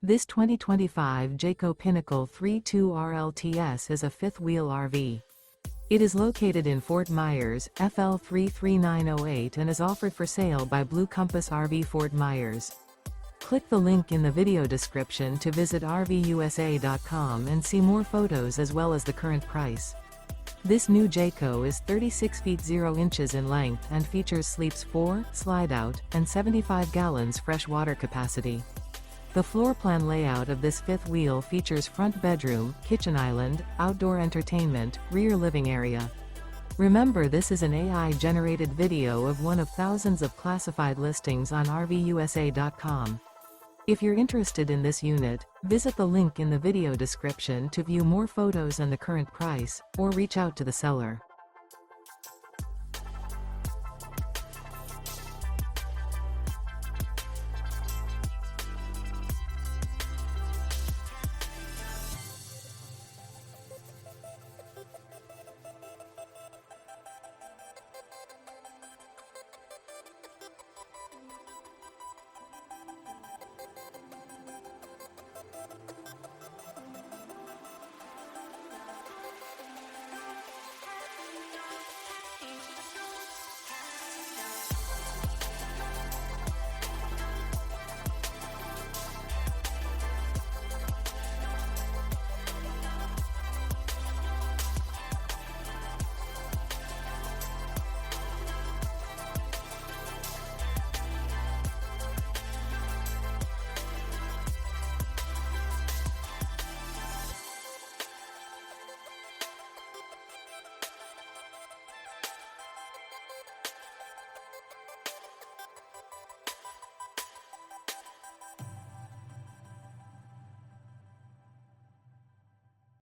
This 2025 Jayco Pinnacle 3.2 RLTS is a fifth-wheel RV. It is located in Fort Myers, FL 33908 and is offered for sale by Blue Compass RV Fort Myers. Click the link in the video description to visit RVUSA.com and see more photos as well as the current price. This new Jayco is 36 feet 0 inches in length and features sleeps 4, slide-out, and 75 gallons fresh water capacity. The floor plan layout of this fifth wheel features front bedroom, kitchen island, outdoor entertainment, rear living area. Remember, this is an AI-generated video of one of thousands of classified listings on RVUSA.com. If you're interested in this unit, visit the link in the video description to view more photos and the current price, or reach out to the seller.